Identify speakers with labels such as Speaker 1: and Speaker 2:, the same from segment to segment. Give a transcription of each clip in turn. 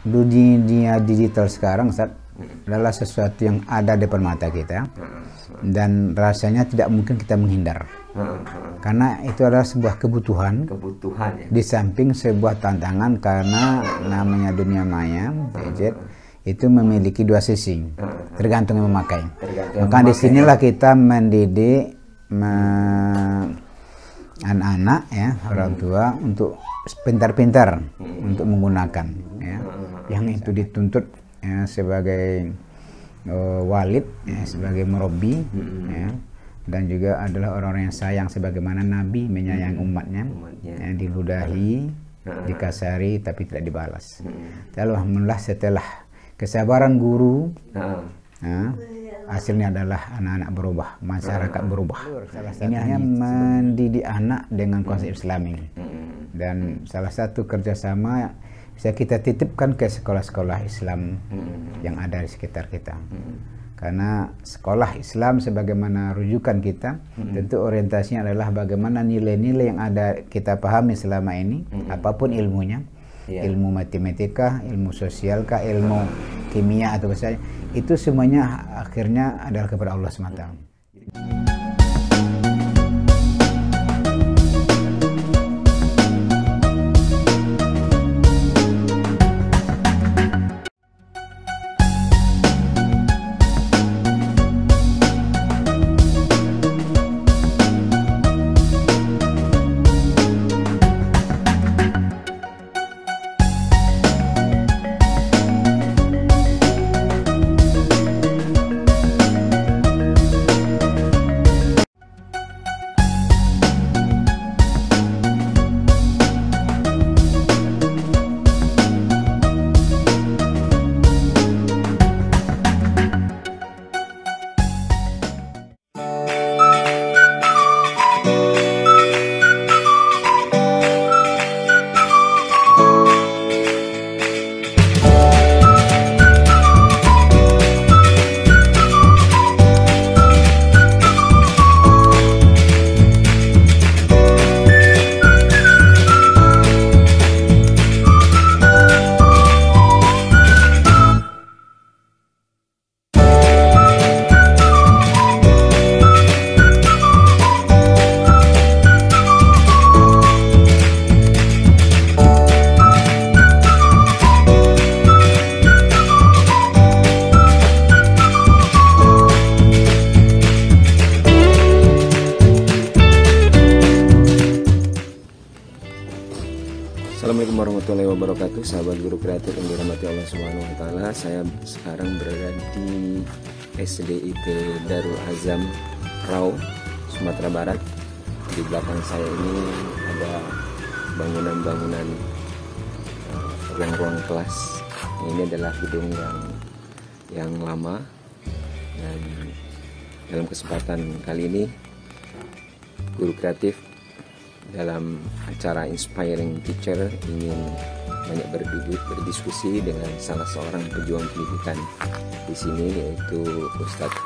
Speaker 1: dunia digital sekarang Ustaz, adalah sesuatu yang ada depan mata kita dan rasanya tidak mungkin kita menghindar. Karena itu adalah sebuah kebutuhan ya. Di samping sebuah tantangan, karena namanya dunia maya, gadget, itu memiliki dua sisi, tergantung yang memakai. Maka disinilah kita mendidik anak-anak ya, orang tua untuk pintar-pintar untuk menggunakan ya. Yang itu dituntut ya, sebagai walid ya, sebagai murabi ya, dan juga adalah orang-orang yang sayang sebagaimana Nabi menyayangi umatnya yang diludahi, dikasari tapi tidak dibalas. Alhamdulillah setelah kesabaran guru, hasilnya adalah anak-anak berubah, masyarakat berubah. Ini hanya mendidik anak dengan konsep Islami. Dan salah satu kerjasama bisa kita titipkan ke sekolah-sekolah Islam yang ada di sekitar kita. Karena sekolah Islam sebagaimana rujukan kita, tentu orientasinya adalah bagaimana nilai-nilai yang ada kita pahami selama ini, apapun ilmunya, ilmu matematika, ilmu sosial, ilmu kimia atau apa saja, itu semuanya akhirnya adalah kepada Allah SWT.
Speaker 2: Assalamualaikum warahmatullahi wabarakatuh, sahabat guru kreatif yang dirahmati Allah Subhanahu wa taala. Saya sekarang berada di SDIT Darul Azam Rau, Sumatera Barat. Di belakang saya ini ada bangunan-bangunan ruang-ruang kelas. Ini adalah gedung yang lama, dan dalam kesempatan kali ini guru kreatif dalam acara Inspiring Teacher ingin banyak berdiskusi dengan salah seorang pejuang pendidikan di sini, yaitu Ustadz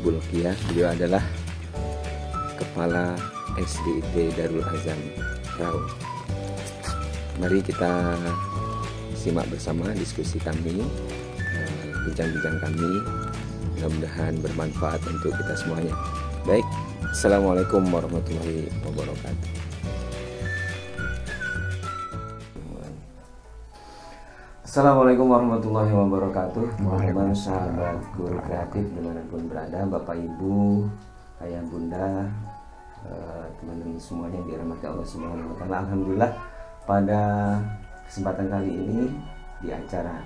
Speaker 2: Bulkiah. Beliau adalah Kepala SDIT Darul Azam Rau. Mari kita simak bersama diskusi kami, bincang-bincang kami. Mudah-mudahan bermanfaat untuk kita semuanya. Baik, Assalamualaikum warahmatullahi wabarakatuh. Assalamualaikum warahmatullahi wabarakatuh. Teman-teman sahabat guru kreatif dimanapun berada, Bapak Ibu, Ayah Bunda, teman-teman semuanya yang dirahmati Allah Subhanahu wa taala. Alhamdulillah pada kesempatan kali ini di acara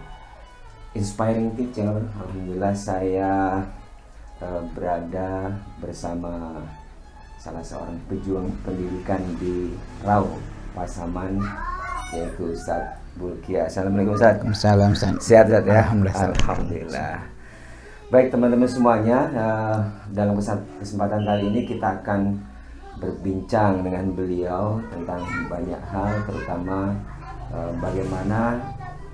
Speaker 2: Inspiring Teacher, alhamdulillah saya berada bersama salah seorang pejuang pendidikan di Rau, Pasaman, yaitu Ustadz Bulkiah. Assalamualaikum Ustaz.
Speaker 1: Salam Ustaz.
Speaker 2: Sehat Ustaz ya?
Speaker 1: Alhamdulillah.
Speaker 2: Baik teman-teman semuanya, dalam kesempatan kali ini kita akan berbincang dengan beliau tentang banyak hal, terutama bagaimana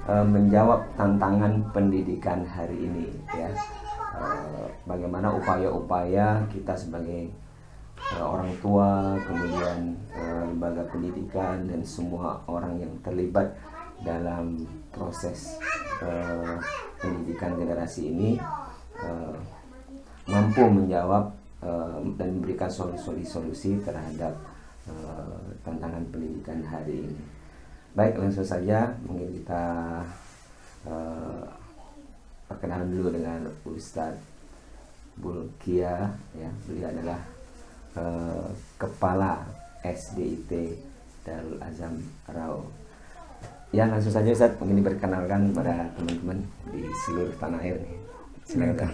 Speaker 2: menjawab tantangan pendidikan hari ini ya. Bagaimana upaya-upaya kita sebagai orang tua, kemudian lembaga pendidikan dan semua orang yang terlibat dalam proses pendidikan generasi ini mampu menjawab dan memberikan solusi terhadap tantangan pendidikan hari ini. Baik, langsung saja mungkin kita perkenalan dulu dengan Ustadz Bulkia, ya. Beliau adalah Kepala SDIT Darul Azam Rau. Ya, langsung saja Ustadz, mungkin diperkenalkan pada teman-teman di seluruh tanah air nih. Silakan.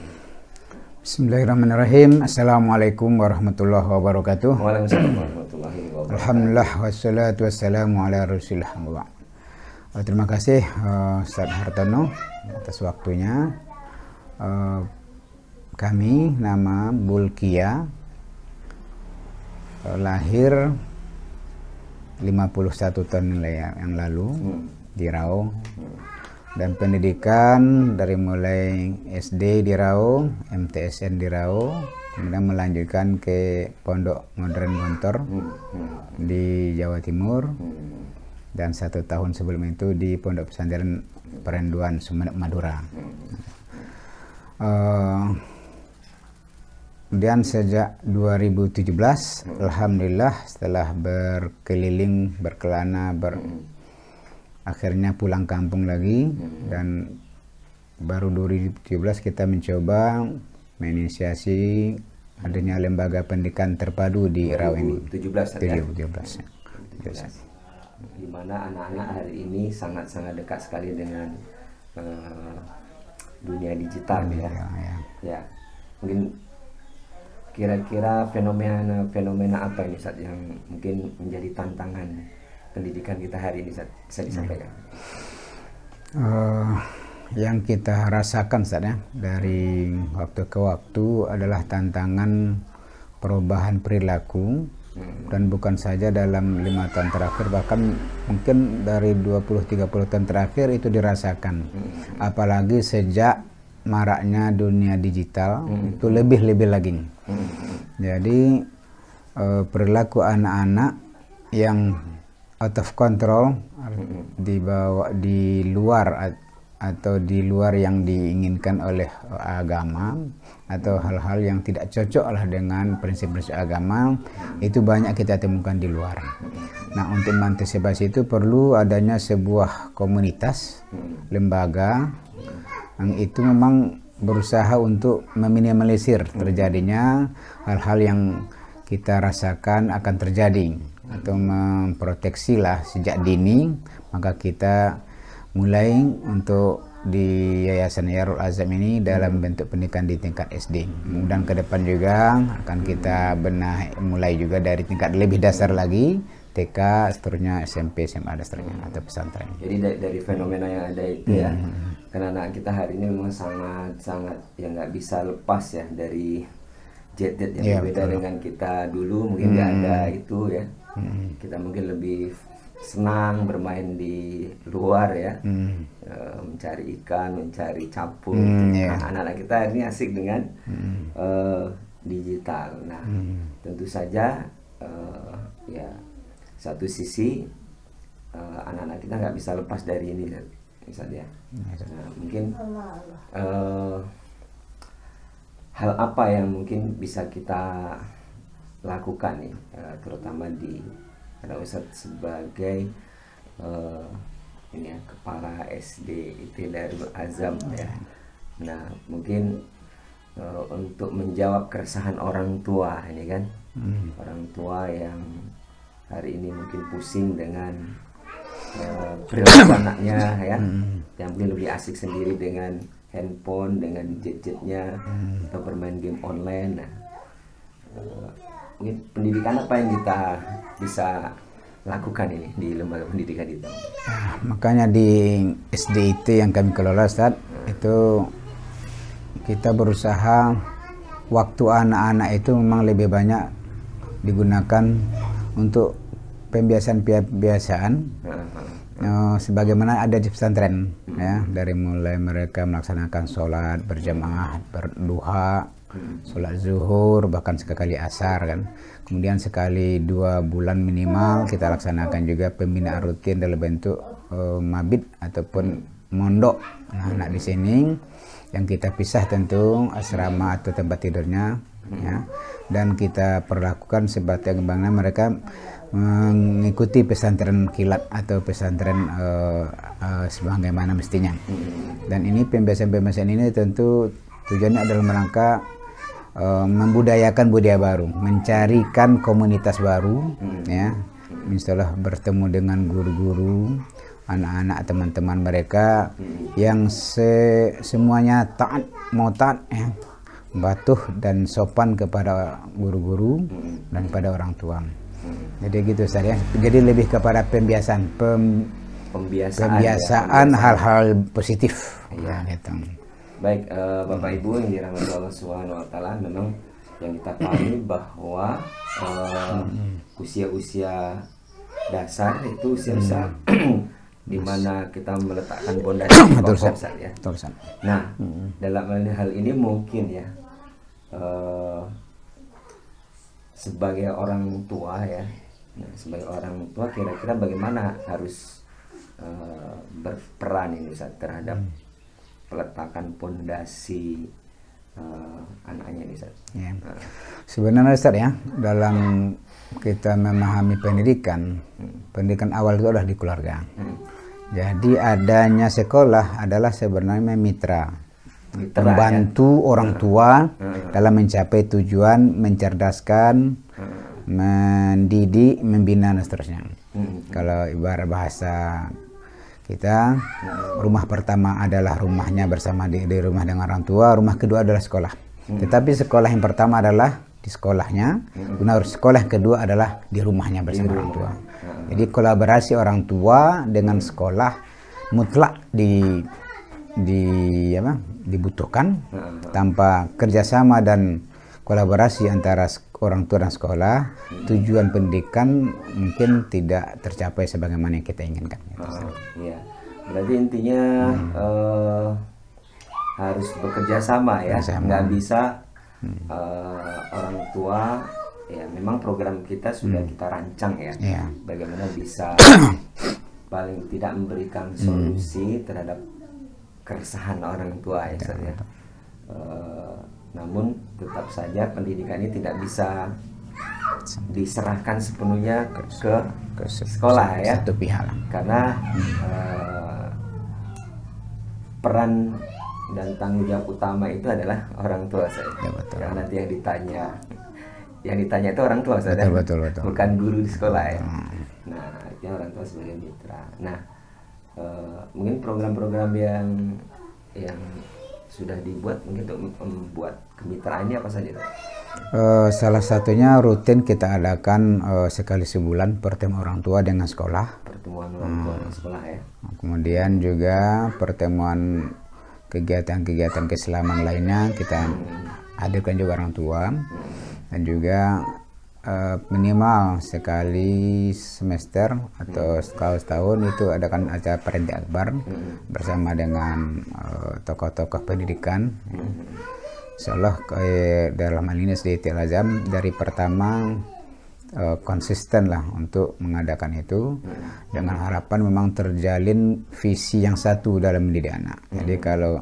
Speaker 1: Bismillahirrahmanirrahim. Assalamualaikum warahmatullahi wabarakatuh.
Speaker 2: Waalaikumsalam warahmatullahi wabarakatuh.
Speaker 1: Alhamdulillah wassalatu wassalamu ala rasulillah. Terima kasih Ustaz Hartono atas waktunya. Kami nama Bulkia, lahir 51 tahun yang lalu di Rau. Dan pendidikan dari mulai SD di Rau, MTSN di Rau, kemudian melanjutkan ke Pondok Modern Gontor di Jawa Timur, dan 1 tahun sebelum itu di Pondok Pesantren Perenduan Sumeneb Madura. Kemudian sejak 2017, alhamdulillah setelah berkeliling, berkelana, akhirnya pulang kampung lagi, dan baru 2017 kita mencoba menginisiasi adanya lembaga pendidikan terpadu di Rau ini. 2017.
Speaker 2: Di mana anak-anak hari ini sangat-sangat dekat sekali dengan dunia digital, ya. Mungkin kira-kira fenomena apa ini Ustaz yang mungkin menjadi tantangan pendidikan kita hari ini, bisa disampaikan?
Speaker 1: Yang kita rasakan Ustaz, ya, dari waktu ke waktu adalah tantangan perubahan perilaku, dan bukan saja dalam 5 tahun terakhir, bahkan mungkin dari 20-30 tahun terakhir itu dirasakan. Apalagi sejak maraknya dunia digital, itu lebih lagi. Jadi perilaku anak-anak yang out of control, dibawa di luar atau di luar yang diinginkan oleh agama, atau hal-hal yang tidak cocok lah dengan prinsip-prinsip agama, itu banyak kita temukan di luar. Nah, untuk mengantisipasi itu perlu adanya sebuah komunitas, lembaga yang itu memang berusaha untuk meminimalisir terjadinya hal-hal yang kita rasakan akan terjadi, atau memproteksi lah sejak dini. Maka kita mulai untuk di Yayasan Darul Azam ini dalam bentuk pendidikan di tingkat SD. Kemudian ke depan juga akan kita mulai juga dari tingkat lebih dasar lagi, TK, seterusnya SMP, SMA, dan seterusnya, atau pesantren.
Speaker 2: Jadi dari fenomena yang ada itu, ya, karena anak kita hari ini memang sangat ya nggak bisa lepas ya dari gadget yang berbeda dengan kita dulu. Mungkin nggak ada itu, ya. Kita mungkin lebih senang bermain di luar, ya, mencari ikan, mencari capung. Nah, anak-anak kita ini asik dengan digital. Nah, tentu saja ya, satu sisi anak-anak kita nggak bisa lepas dari ini, misalnya. Nah, mungkin hal apa yang mungkin bisa kita lakukan nih, terutama di karena Ustadz sebagai ini ya, Kepala SDIT Darul Azam, ya. Nah, mungkin untuk menjawab keresahan orang tua ini kan, orang tua yang hari ini mungkin pusing dengan perilaku anaknya, ya, yang mungkin lebih asik sendiri dengan handphone, dengan gadgetnya, atau bermain game online. Nah, mungkin pendidikan apa yang kita bisa lakukan ini di lembaga pendidikan itu?
Speaker 1: Makanya di SDIT yang kami kelola, Ustaz, itu kita berusaha waktu anak-anak itu memang lebih banyak digunakan untuk pembiasaan-pembiasaan sebagaimana ada di pesantren, ya, dari mulai mereka melaksanakan sholat berjamaah, berduha, sholat zuhur, bahkan sekali asar kan. Kemudian sekali 2 bulan minimal kita laksanakan juga pembinaan rutin dalam bentuk mabit ataupun mondok anak-anak di sini, yang kita pisah tentu asrama atau tempat tidurnya, ya, dan kita perlakukan sebagaimana mereka mengikuti pesantren kilat atau pesantren sebagaimana mestinya. Dan ini pembiasaan-pembiasaan ini tentu tujuannya adalah merangka membudayakan budaya baru, mencarikan komunitas baru, ya, misalnya bertemu dengan guru-guru, anak-anak teman-teman mereka yang semuanya taat, mau taat, ya, patuh dan sopan kepada guru-guru dan pada orang tua. Jadi gitu Ustaz, ya. Jadi lebih kepada pembiasaan hal-hal positif.
Speaker 2: Ya,
Speaker 1: gitu.
Speaker 2: Baik, Bapak Ibu yang dirahmati Allah Subhanahu wa taala, memang yang kita pahami bahwa usia-usia dasar itu usia-usia di mana kita meletakkan pondasi pokok, ya. Nah, dalam hal ini mungkin ya, sebagai orang tua ya, sebagai orang tua kira-kira bagaimana harus berperan ini Ustaz terhadap peletakan pondasi anaknya ini Ustaz.
Speaker 1: Ya. Sebenarnya Ustaz, ya, dalam kita memahami pendidikan, pendidikan awal itu adalah di keluarga. Jadi adanya sekolah adalah sebenarnya mitra membantu orang tua dalam mencapai tujuan, mencerdaskan, mendidik, membina dan seterusnya. Kalau ibarat bahasa kita, rumah pertama adalah rumahnya bersama di rumah dengan orang tua, rumah kedua adalah sekolah. Tetapi sekolah yang pertama adalah di sekolahnya, kemudian sekolah yang kedua adalah di rumahnya bersama orang tua. Jadi kolaborasi orang tua dengan sekolah mutlak dibutuhkan. Tanpa kerjasama dan kolaborasi antara orang tua dan sekolah, tujuan pendidikan mungkin tidak tercapai sebagaimana yang kita inginkan.
Speaker 2: Iya, berarti intinya harus bekerja sama ya, nggak bisa orang tua ya. Memang program kita sudah kita rancang ya, bagaimana bisa paling tidak memberikan solusi terhadap keresahan orang tua ya, ya. Namun tetap saja pendidikan ini tidak bisa diserahkan sepenuhnya ke sekolah ya,
Speaker 1: satu pihak,
Speaker 2: karena peran dan tanggung jawab utama itu adalah orang tua saya.
Speaker 1: Ya, betul.
Speaker 2: Karena nanti yang ditanya itu orang tua saya,
Speaker 1: betul.
Speaker 2: Bukan guru di sekolah ya. Nah, artinya orang tua sebagai mitra. Nah, mungkin program-program yang sudah dibuat mungkin untuk membuat kemitraan ini apa saja?
Speaker 1: Salah satunya rutin kita adakan sekali sebulan pertemuan orang tua dengan sekolah.
Speaker 2: Pertemuan orang tua dengan sekolah ya.
Speaker 1: Kemudian juga pertemuan kegiatan-kegiatan keislaman lainnya kita hadirkan juga orang tua. Dan juga minimal sekali semester atau setahun itu adakan acara Parenti Akbar bersama dengan tokoh-tokoh pendidikan. Insyaallah dalam hal ini SDIT Al-Azam dari pertama konsisten lah untuk mengadakan itu, dengan harapan memang terjalin visi yang satu dalam mendidik anak. Jadi kalau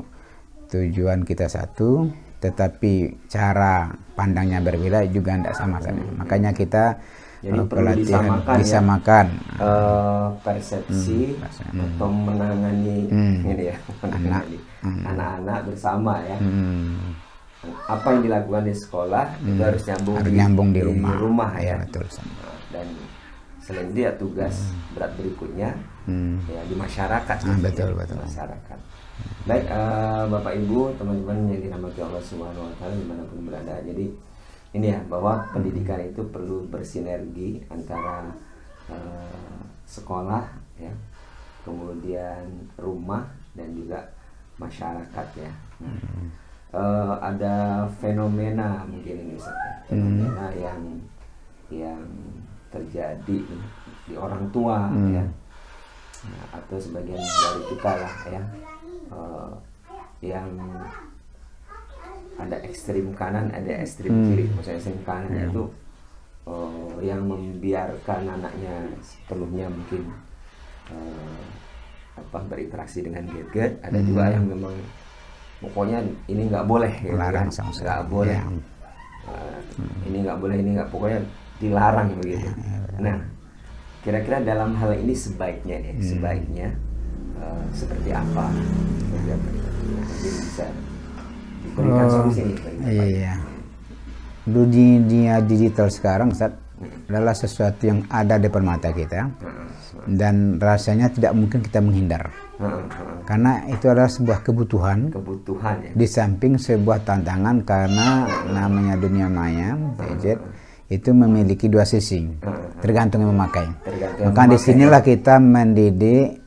Speaker 1: tujuan kita satu tetapi cara pandangnya berbeda juga tidak sama saja. Makanya kita pelatihan disamakan
Speaker 2: persepsi atau menangani ini ya, anak-anak bersama ya. Apa yang dilakukan di sekolah itu harus nyambung di rumah ya.
Speaker 1: Betul.
Speaker 2: Dan selain itu ya tugas berat berikutnya ya di masyarakat.
Speaker 1: Betul.
Speaker 2: Masyarakat. Baik, Bapak Ibu, teman-teman yang dirahmati Allah Subhanahu wa taala dimanapun berada. Jadi ini ya, bahwa pendidikan itu perlu bersinergi antara sekolah ya, kemudian rumah dan juga masyarakat ya. Ada fenomena mungkin ini fenomena yang terjadi di orang tua ya, atau sebagian dari kita lah ya, yang ada ekstrim kanan, ada ekstrim kiri. Maksudnya ekstrim kanan itu yang membiarkan anaknya sepenuhnya mungkin berinteraksi dengan gadget, ada juga yang memang pokoknya ini nggak boleh,
Speaker 1: larang,
Speaker 2: nggak boleh, ini nggak boleh, ini nggak, pokoknya dilarang begitu. Nah, kira-kira dalam hal ini sebaiknya seperti apa? Jadi bisa diberikan solusi nih.
Speaker 1: Iya. Dunia digital sekarang adalah sesuatu yang ada depan mata kita dan rasanya tidak mungkin kita menghindar. Karena itu adalah sebuah kebutuhan ya. Di samping sebuah tantangan, karena namanya dunia maya, gadget itu memiliki dua sisi, tergantung yang memakai. Maka disinilah kita mendidik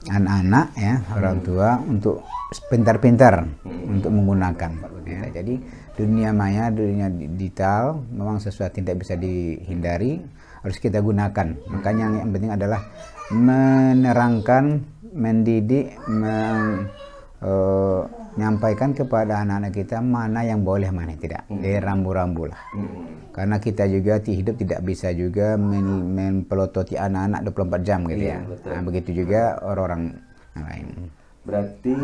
Speaker 1: anak-anak ya, orang tua untuk pintar-pintar untuk menggunakan. Ya, jadi dunia maya, dunia digital memang sesuatu yang tidak bisa dihindari, harus kita gunakan. Makanya yang penting adalah menerangkan, mendidik, menyampaikan kepada anak-anak kita mana yang boleh, mana yang tidak. Jadi rambu-rambu lah. Karena kita juga hidup tidak bisa juga mempelototi anak-anak 24 jam gitu ya. Nah, begitu juga orang-orang yang lain.
Speaker 2: Berarti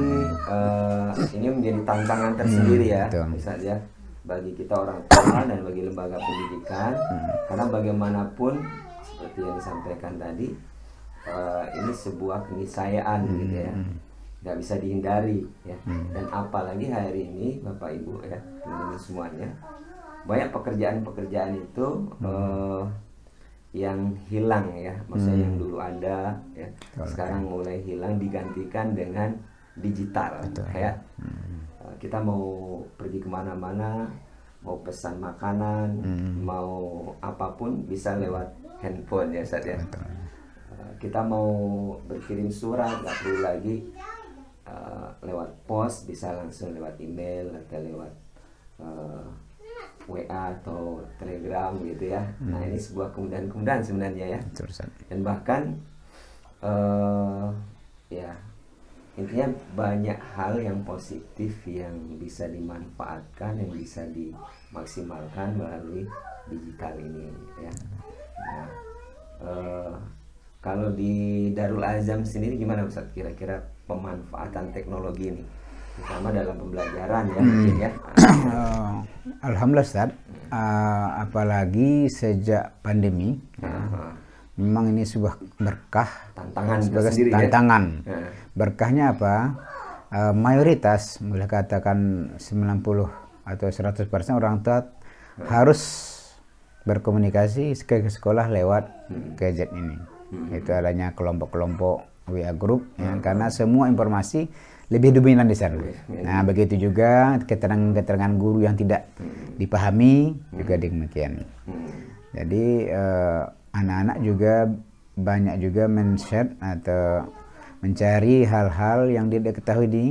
Speaker 2: ini menjadi tantangan tersendiri ya, misalnya bagi kita orang tua dan bagi lembaga pendidikan, karena bagaimanapun seperti yang disampaikan tadi, ini sebuah keniscayaan gitu ya, nggak bisa dihindari ya. Dan apalagi hari ini Bapak Ibu ya, teman-teman semuanya, banyak pekerjaan-pekerjaan itu yang hilang ya, maksudnya yang dulu ada ya, sekarang mulai hilang digantikan dengan digital. Kayak kita mau pergi kemana-mana, mau pesan makanan, mau apapun bisa lewat handphone ya Ustaz ya. Kita mau berkirim surat nggak perlu lagi lewat pos, bisa langsung lewat email atau lewat WA atau Telegram gitu ya. Nah, ini sebuah kemudahan-kemudahan sebenarnya ya. Dan bahkan ya intinya banyak hal yang positif yang bisa dimanfaatkan, yang bisa dimaksimalkan melalui digital ini ya. Nah, kalau di Darul Azam sendiri gimana Ustaz, kira-kira pemanfaatan teknologi ini terutama dalam pembelajaran ya mungkin ya?
Speaker 1: Alhamdulillah Ustaz, apalagi sejak pandemi memang ini sebuah berkah,
Speaker 2: tantangan
Speaker 1: sebagai
Speaker 2: sendiri,
Speaker 1: tantangan
Speaker 2: ya?
Speaker 1: Berkahnya apa? Mayoritas boleh katakan 90 atau 100% orang tua harus berkomunikasi ke sekolah lewat gadget ini. Itu adanya kelompok-kelompok WA group ya, karena semua informasi lebih dominan di sana. Nah, begitu juga keterangan-keterangan guru yang tidak dipahami juga demikian. Jadi anak-anak juga banyak juga men-share atau mencari hal-hal yang tidak ketahui di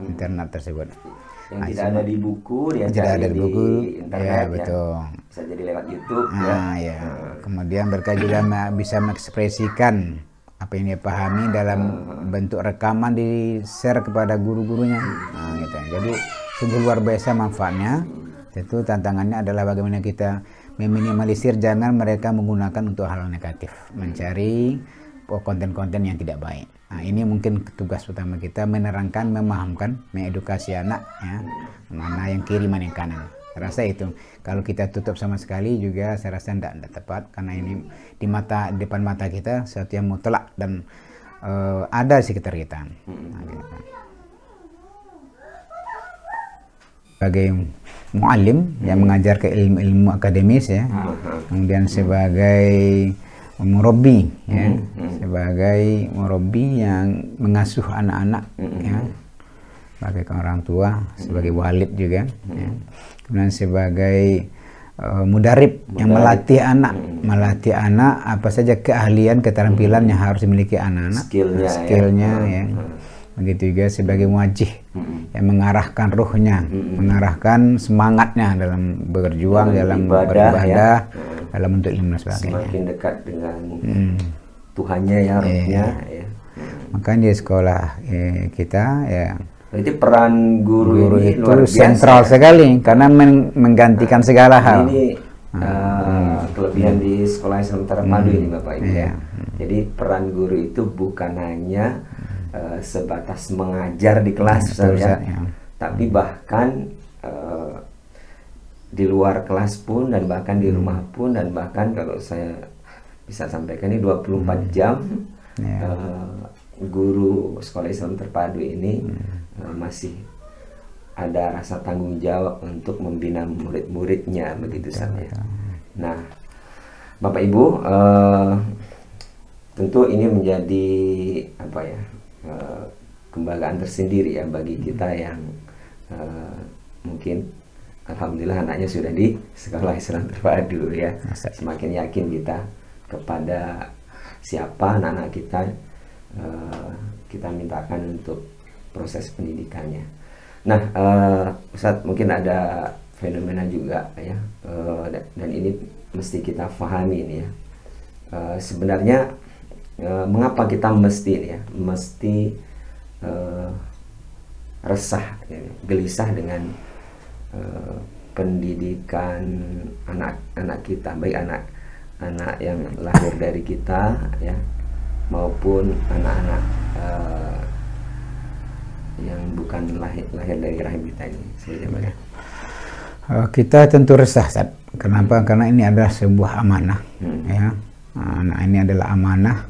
Speaker 1: internet tersebut.
Speaker 2: Yang tidak ada di buku,
Speaker 1: yang tidak ada di buku,
Speaker 2: internet
Speaker 1: ya, betul.
Speaker 2: Bisa jadi lewat YouTube
Speaker 1: ya. Kemudian mereka juga bisa mengekspresikan apa yang dia pahami dalam bentuk rekaman, di share kepada guru-gurunya. Nah, gitu. Jadi sungguh luar biasa manfaatnya. Tentu tantangannya adalah bagaimana kita meminimalisir jangan mereka menggunakan untuk hal negatif, mencari konten-konten yang tidak baik. Nah, ini mungkin tugas utama kita, menerangkan, memahamkan, mengedukasi anak ya, mana yang kiri mana yang kanan. Saya rasa itu. Kalau kita tutup sama sekali juga saya rasa tidak tepat, karena ini di depan mata kita sesuatu yang mutlak dan ada di sekitar kita. Nah, gitu. Sebagai muallim yang mengajar ke ilmu akademis ya, kemudian sebagai murabbi ya, sebagai murabbi yang mengasuh anak-anak ya, sebagai orang tua, sebagai walid juga ya. Kemudian sebagai mudarib yang melatih anak apa saja keahlian, keterampilan yang harus dimiliki anak-anak, skillnya ya. Begitu juga sebagai muwajjih yang mengarahkan ruhnya, mengarahkan semangatnya dalam berjuang, dalam beribadah, dalam untuk ilmu dan sebagainya.
Speaker 2: Semakin dekat dengan Tuhannya ya, ruhnya ya.
Speaker 1: Makanya di sekolah kita ya,
Speaker 2: berarti peran guru ini
Speaker 1: itu
Speaker 2: luar biasa,
Speaker 1: sentral sekali karena menggantikan segala hal.
Speaker 2: Ini kelebihan di sekolah Islam terpadu ini Bapak Ibu ya. Jadi peran guru itu bukan hanya sebatas mengajar di kelas ya, tapi bahkan di luar kelas pun, dan bahkan di rumah pun, dan bahkan kalau saya bisa sampaikan ini 24 jam guru sekolah Islam terpadu ini masih ada rasa tanggung jawab untuk membina murid-muridnya begitu saja. Nah, Bapak Ibu, tentu ini menjadi apa ya, kebanggaan tersendiri ya bagi kita yang mungkin alhamdulillah anaknya sudah di sekolah Islam terpadu ya. Semakin yakin kita kepada siapa anak-anak kita, kita mintakan untuk proses pendidikannya. Nah, Ustadz, mungkin ada fenomena juga ya, dan ini mesti kita pahami ini ya. Sebenarnya mengapa kita mesti resah, ya, gelisah dengan pendidikan anak-anak kita, baik anak-anak yang lahir dari kita ya, maupun anak-anak yang bukan lahir dari rahim kita ini.
Speaker 1: Kita tentu resah, Ustaz. Kenapa? Karena ini adalah sebuah amanah ya. Anak ini adalah amanah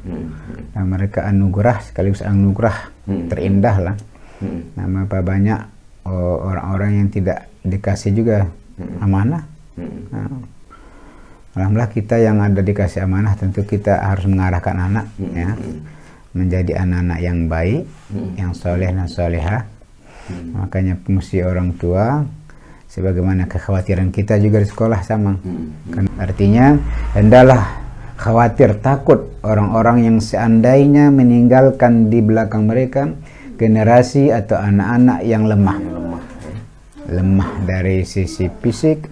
Speaker 1: dan mereka anugerah, sekaligus anugerah terindah lah. Nah, apa banyak orang-orang yang tidak dikasih juga amanah. Nah, alhamdulillah kita yang ada dikasih amanah, tentu kita harus mengarahkan anak ya, menjadi anak-anak yang baik, yang soleh dan solehah. Makanya mesti orang tua, sebagaimana kekhawatiran kita juga di sekolah sama. Artinya hendaklah khawatir, takut orang-orang yang seandainya meninggalkan di belakang mereka generasi atau anak-anak yang lemah dari sisi fisik,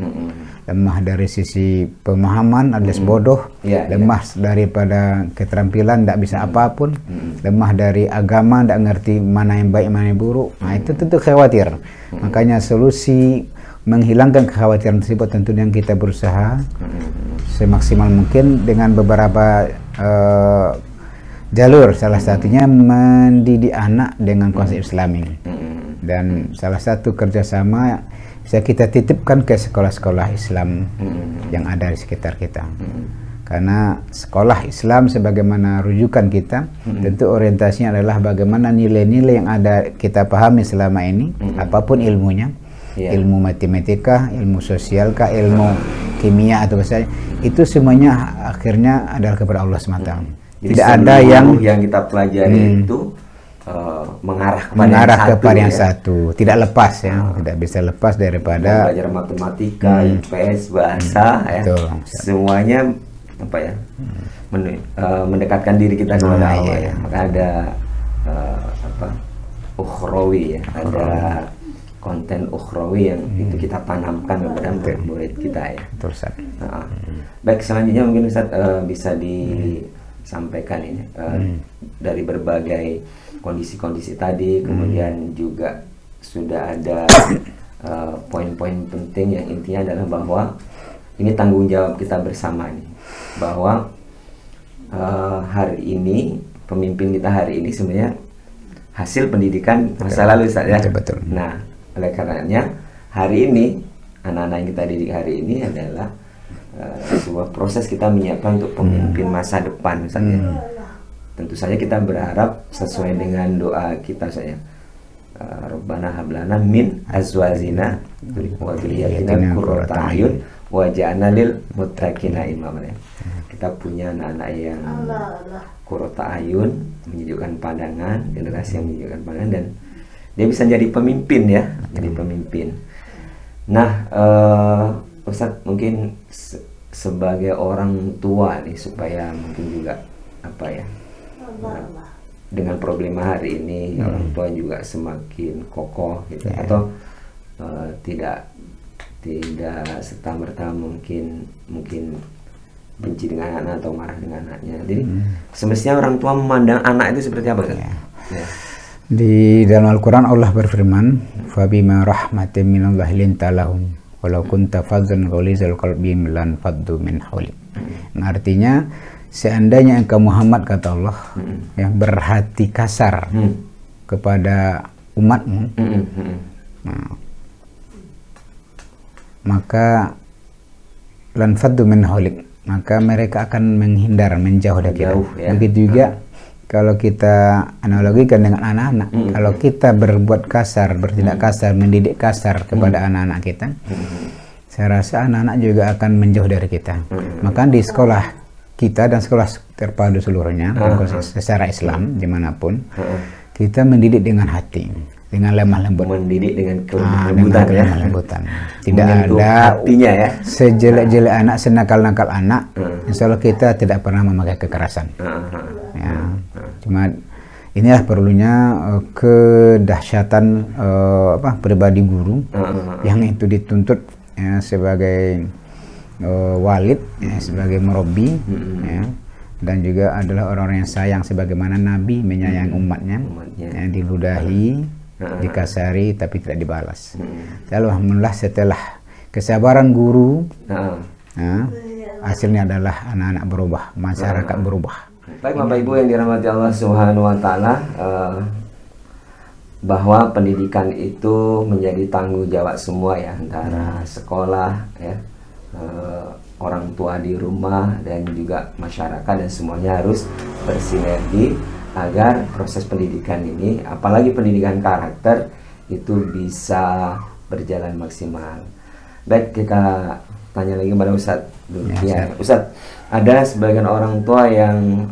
Speaker 1: lemah dari sisi pemahaman alias bodoh, lemah daripada keterampilan, tidak bisa apapun, lemah dari agama, tidak ngerti mana yang baik mana yang buruk. Nah, itu tentu khawatir. Makanya solusi menghilangkan kekhawatiran tersebut tentu yang kita berusaha semaksimal mungkin dengan beberapa jalur. Salah satunya mendidik anak dengan konsep Islami, dan salah satu kerjasama bisa kita titipkan ke sekolah-sekolah Islam yang ada di sekitar kita. Karena sekolah Islam sebagaimana rujukan kita, tentu orientasinya adalah bagaimana nilai-nilai yang ada kita pahami selama ini, apapun ilmunya, ilmu matematika, ilmu sosial, ilmu kimia atau bahasa, itu semuanya akhirnya adalah kepada Allah semata. Tidak ada yang
Speaker 2: kita pelajari itu
Speaker 1: mengarah kepada yang satu, tidak lepas ya, tidak bisa lepas daripada
Speaker 2: belajar matematika, IPS, bahasa ya, semuanya apa ya, mendekatkan diri kita kepada Allah ya. Maka ada ukhrawi ya, ada konten ukhrawi yang itu kita tanamkan kepada murid kita ya. Baik, selanjutnya mungkin Ustaz bisa disampaikan ini dari berbagai kondisi-kondisi tadi, kemudian juga sudah ada poin-poin penting yang intinya adalah bahwa ini tanggung jawab kita bersama nih, bahwa hari ini pemimpin kita hari ini sebenarnya hasil pendidikan masa lalu Ustaz ya.
Speaker 1: Betul.
Speaker 2: Nah, oleh karenanya hari ini anak-anak yang kita didik hari ini adalah sebuah proses kita menyiapkan untuk pemimpin masa depan Ustaz ya. Tentu saja kita berharap sesuai dengan doa kita saja. Rabbana hablana min azwajina wa dzurriyyatina qurrata a'yun waj'alna lil muttaqina imama. Kita punya anak-anak yang qurrata a'yun, menyejukkan pandangan, generasi yang menyejukkan pandangan, dan dia bisa jadi pemimpin ya, jadi pemimpin. Nah, Ustadz mungkin sebagai orang tua nih, supaya mungkin juga apa ya, dengan problema hari ini orang tua juga semakin kokoh gitu, atau tidak serta-merta mungkin benci dengan anak atau marah dengan anaknya. Jadi semestinya orang tua memandang anak itu seperti apa kan?
Speaker 1: Di dalam Al-Quran Allah berfirman, "Fabima rahmatin minallahi linta lahum walau kunta fadzan ghalizal qalbi lan faddu min hawlik. Artinya seandainya engkau Muhammad, kata Allah, yang berhati kasar kepada umatmu, nah, maka lan faddu min hawlik, maka mereka akan menghindar, menjauh dari kita. Ya. Begitu juga kalau kita analogikan dengan anak-anak, kalau kita berbuat kasar, bertindak kasar, mendidik kasar kepada anak-anak kita, saya rasa anak-anak juga akan menjauh dari kita. Maka di sekolah kita dan sekolah terpadu seluruhnya, secara Islam dimanapun, kita mendidik dengan hati, dengan lemah lembut,
Speaker 2: mendidik dengan kelembutan, lembutan.
Speaker 1: Tidak ada
Speaker 2: hatinya ya.
Speaker 1: Sejelek-jelek anak, senakal-nakal anak, insya Allah kita tidak pernah memakai kekerasan. Ya. Cuma inilah perlunya kedahsyatan pribadi guru yang itu dituntut ya, sebagai walid, ya, sebagai murabi, ya, dan juga adalah orang-orang yang sayang sebagaimana Nabi menyayangi umatnya, yang diludahi, dikasari tapi tidak dibalas. Alhamdulillah setelah kesabaran guru, hasilnya adalah anak-anak berubah, masyarakat berubah.
Speaker 2: Baik Bapak Ibu yang dirahmati Allah Subhanahu wa taala, bahwa pendidikan itu menjadi tanggung jawab semua ya, antara sekolah ya, orang tua di rumah dan juga masyarakat, dan semuanya harus bersinergi agar proses pendidikan ini, apalagi pendidikan karakter, itu bisa berjalan maksimal. Baik, kita tanya lagi kepada Ustadz dulu. Ya, Ustadz, ada sebagian orang tua yang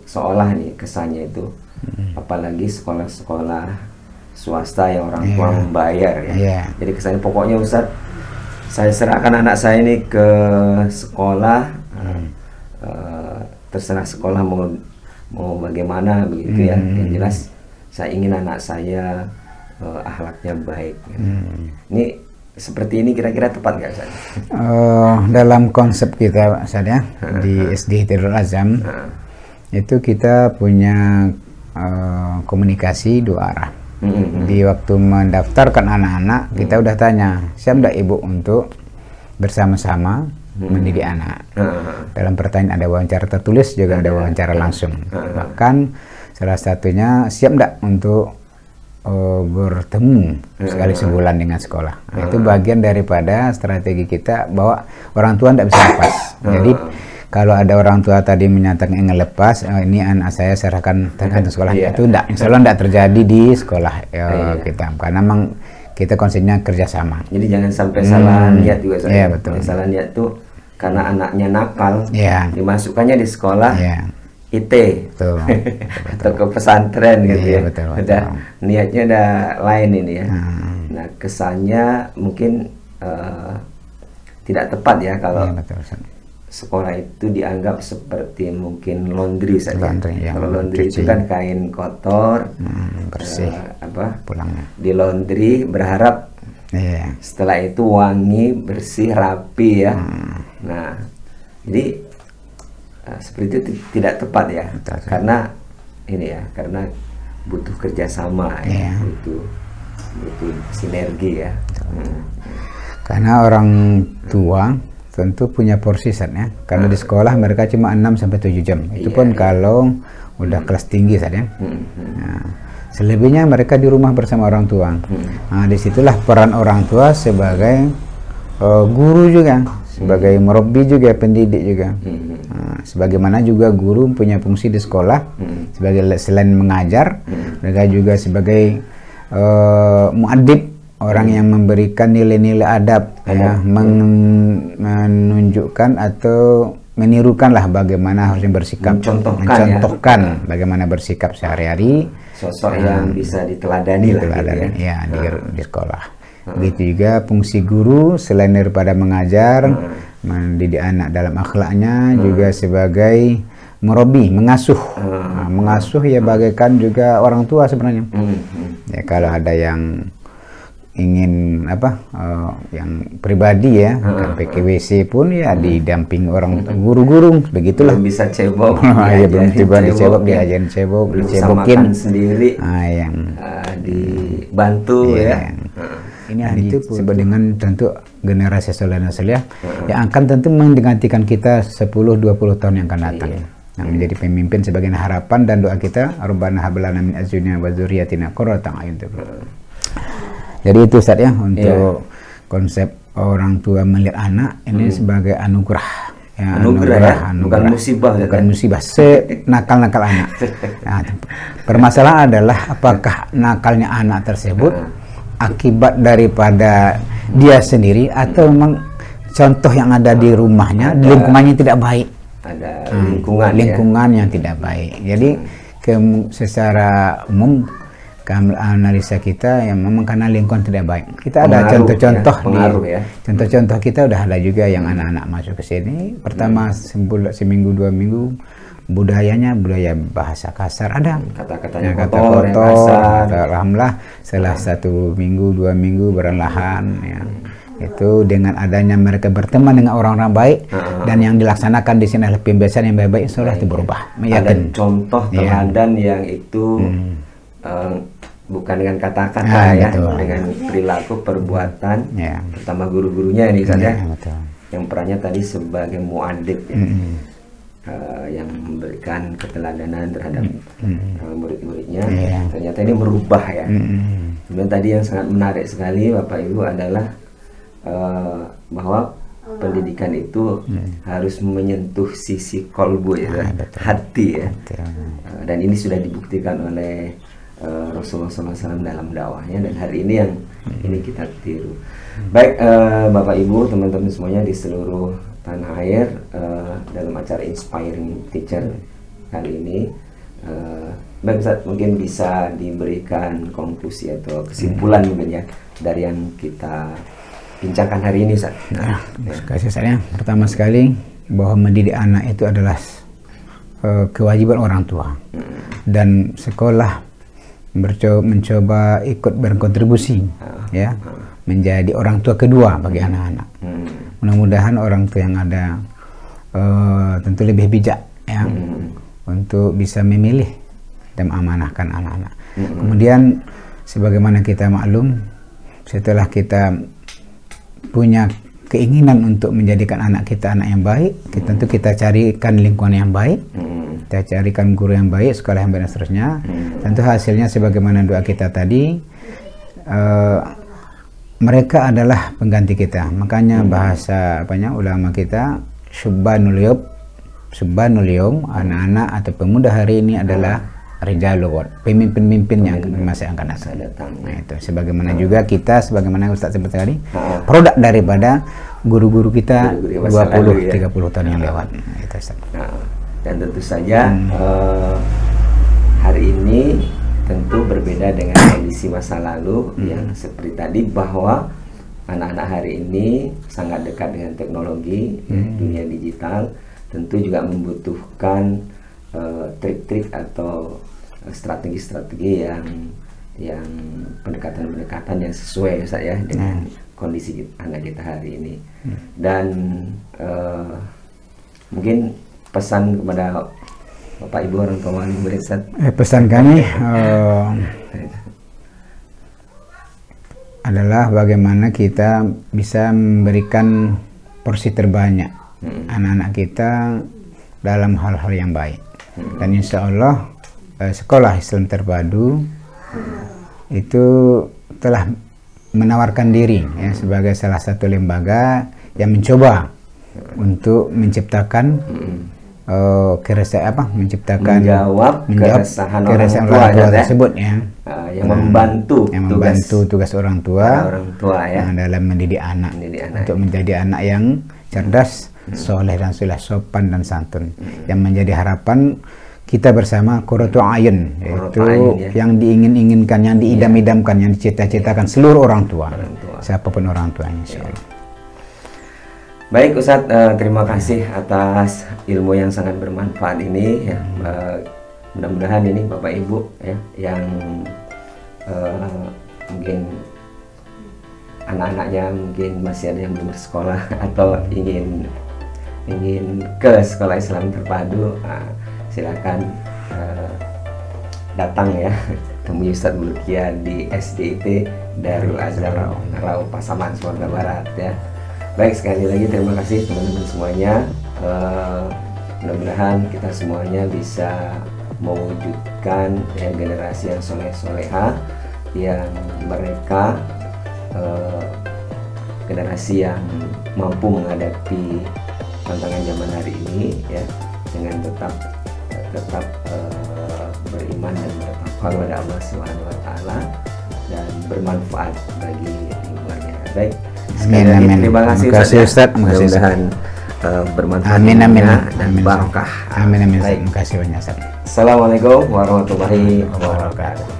Speaker 2: seolah nih kesannya itu, apalagi sekolah-sekolah swasta yang orang tua membayar ya. Jadi kesannya pokoknya Ustadz, saya serahkan anak saya ini ke sekolah, terserah sekolah mau bagaimana begitu ya. Yang jelas saya ingin anak saya akhlaknya baik. Ini seperti ini kira-kira tepat nggak Ustaz?
Speaker 1: Dalam konsep kita Ustaz ya, di SD Darul Azam itu kita punya komunikasi dua arah. Di waktu mendaftarkan anak-anak, kita udah tanya, siap nggak ibu untuk bersama-sama mendidik anak? Dalam pertanyaan ada wawancara tertulis, juga ada wawancara langsung. Bahkan salah satunya, siap nggak untuk bertemu sekali sebulan dengan sekolah? Nah, itu bagian daripada strategi kita bahwa orang tua tidak bisa lepas. Jadi kalau ada orang tua tadi menyatakan ingin lepas, ini anak saya serahkan tergantung sekolah, itu enggak, insya Allah enggak terjadi di sekolah kita, karena memang kita konsepnya kerjasama.
Speaker 2: Jadi jangan sampai salah niat juga.
Speaker 1: Iya, betul.
Speaker 2: Salah niat tuh karena anaknya nakal, dimasukkannya di sekolah IT, betul. Atau ke pesantren gitu ya.
Speaker 1: Betul.
Speaker 2: Niatnya udah lain ini ya. Nah kesannya mungkin tidak tepat ya kalau sekolah itu dianggap seperti mungkin laundry saja. Kalau laundry itu kan kain kotor,
Speaker 1: bersih, pulangnya
Speaker 2: di laundry berharap setelah itu wangi, bersih, rapi ya. Nah jadi seperti itu tidak tepat ya. Karena ini ya, karena butuh kerjasama ya, butuh sinergi ya.
Speaker 1: Karena orang tua tentu punya porsi Sat ya, karena di sekolah mereka cuma 6-7 jam, itu pun kalau udah kelas tinggi Sat ya. Nah, selebihnya mereka di rumah bersama orang tua. Nah, disitulah peran orang tua sebagai guru juga, sebagai murabi juga, pendidik juga. Nah, sebagaimana juga guru punya fungsi di sekolah sebagai selain mengajar, mereka juga sebagai muadib, orang yang memberikan nilai-nilai adab, ya, menunjukkan atau menirukan lah bagaimana harusnya bersikap, mencontohkan bagaimana bersikap sehari-hari,
Speaker 2: sosok yang bisa diteladani lah gitu
Speaker 1: ya, di sekolah. Begitu juga fungsi guru selain daripada mengajar, mendidik anak dalam akhlaknya, juga sebagai murabi, mengasuh. Mengasuh ya bagaikan juga orang tua sebenarnya. Ya kalau ada yang ingin yang pribadi ya, sampai ke WC pun ya didamping orang guru-guru, begitulah.
Speaker 2: Belum bisa cebok,
Speaker 1: belum tiba dicebok, diajarin cebok,
Speaker 2: dicebokin
Speaker 1: sendiri,
Speaker 2: yang dibantu ya.
Speaker 1: Ini yang disebut dengan tentu generasi soleh dan soleh yang akan tentu menggantikan kita 10-20 tahun yang akan datang. Yang menjadi pemimpin sebagai harapan dan doa kita, Rabbana hab lana min azwajina wa dzurriyyatina qurrata a'yun. Jadi itu Ustaz ya untuk konsep orang tua melihat anak ini sebagai anugerah. Ya, anugerah. Bukan musibah. Bukan musibah. Senakal-nakal anak. Nah, permasalahan adalah apakah nakalnya anak tersebut akibat daripada dia sendiri atau memang contoh yang ada di rumahnya, di lingkungannya tidak baik. Ada lingkungan yang tidak baik. Jadi secara umum analisa kita yang memang karena lingkungan tidak baik. Kita ada contoh-contoh contoh-contoh kita udah ada juga yang anak-anak masuk ke sini. Pertama seminggu 2 minggu budaya bahasa kasar ada.
Speaker 2: Kata-katanya kotor,
Speaker 1: alhamdulillah setelah 1 minggu 2 minggu perlahan ya. Itu dengan adanya mereka berteman dengan orang-orang baik dan yang dilaksanakan di sini adalah pembiasaan yang baik-baik, insya Allah itu berubah.
Speaker 2: Ada contoh teladan yang itu bukan dengan kata-kata dengan perilaku, perbuatan, terutama guru-gurunya ini saja, yang perannya tadi sebagai muadib yang memberikan keteladanan terhadap murid-muridnya. Ternyata ini merubah ya. Kemudian tadi yang sangat menarik sekali Bapak Ibu adalah bahwa pendidikan itu harus menyentuh sisi kolbu ya, hati ya. Dan ini sudah dibuktikan oleh Rasulullah SAW dalam dakwahnya, dan hari ini yang ini kita tiru. Baik Bapak Ibu, teman-teman semuanya di seluruh tanah air, dalam acara Inspiring Teacher kali ini, baik Ustaz, mungkin bisa diberikan konklusi atau kesimpulan mungkin ya dari yang kita bincangkan hari ini Ustaz.
Speaker 1: Terima kasih saya. Pertama sekali bahwa mendidik anak itu adalah kewajiban orang tua, dan sekolah mencoba ikut berkontribusi ya menjadi orang tua kedua bagi anak-anak. Mudah-mudahan orang tua yang ada tentu lebih bijak ya untuk bisa memilih dan mengamanahkan anak-anak. Kemudian sebagaimana kita maklum, setelah kita punya keinginan untuk menjadikan anak kita anak yang baik, tentu kita carikan lingkungan yang baik, kita carikan guru yang baik, sekolah yang baik dan seterusnya. Tentu hasilnya sebagaimana doa kita tadi, mereka adalah pengganti kita. Makanya bahasa ulama kita, subbanul yawm, anak-anak atau pemuda hari ini adalah rijalul, pemimpin-pemimpin yang masa akan datang. Nah, itu sebagaimana juga kita, sebagaimana Ustaz sebut tadi, produk daripada guru-guru kita 20-30 tahun yang lewat. Itu,
Speaker 2: dan tentu saja hari ini tentu berbeda dengan kondisi masa lalu yang seperti tadi, bahwa anak-anak hari ini sangat dekat dengan teknologi, dunia digital, tentu juga membutuhkan trik-trik atau strategi-strategi yang pendekatan-pendekatan yang sesuai ya dengan kondisi anak kita hari ini. Dan mungkin pesan kepada Bapak Ibu orang tua murid,
Speaker 1: pesan kami adalah bagaimana kita bisa memberikan porsi terbanyak anak-anak kita dalam hal-hal yang baik. Dan insya Allah sekolah Islam terpadu itu telah menawarkan diri ya, sebagai salah satu lembaga yang mencoba untuk menciptakan menciptakan
Speaker 2: menjawab keresahan orang tua
Speaker 1: tersebut ya,
Speaker 2: yang membantu
Speaker 1: tugas orang tua
Speaker 2: ya,
Speaker 1: dalam mendidik anak untuk menjadi anak yang cerdas, soleh dan soleh, sopan dan santun, yang menjadi harapan kita bersama, qurratu a'yun, yaitu yang diingin-inginkan, yang diidam-idamkan, yang dicita-citakan seluruh orang tua, siapapun orang tuanya, insyaallah.
Speaker 2: Baik Ustadz, terima kasih atas ilmu yang sangat bermanfaat ini ya. Mudah-mudahan ini Bapak Ibu ya yang mungkin anak-anaknya mungkin masih ada yang belum bersekolah atau ingin ke sekolah Islam terpadu, silakan datang ya temui Ustadz Bulkiah di SDIT Darul Azhar Rau Pasaman, Sumatera Barat ya. Baik, sekali lagi terima kasih teman-teman semuanya. Mudah-mudahan kita semuanya bisa mewujudkan ya, generasi yang soleh-soleha, yang mereka generasi yang mampu menghadapi tantangan zaman hari ini ya, dengan tetap beriman dan bertakwa kepada Allah Subhanahu wa taala dan bermanfaat bagi lingkungannya. Baik.
Speaker 1: Amin.
Speaker 2: Terima kasih
Speaker 1: Ustaz.
Speaker 2: Mudah-mudahan bermanfaat dan barokah.
Speaker 1: Amin. Terima kasih banyak Ustaz.
Speaker 2: Assalamualaikum warahmatullahi wabarakatuh.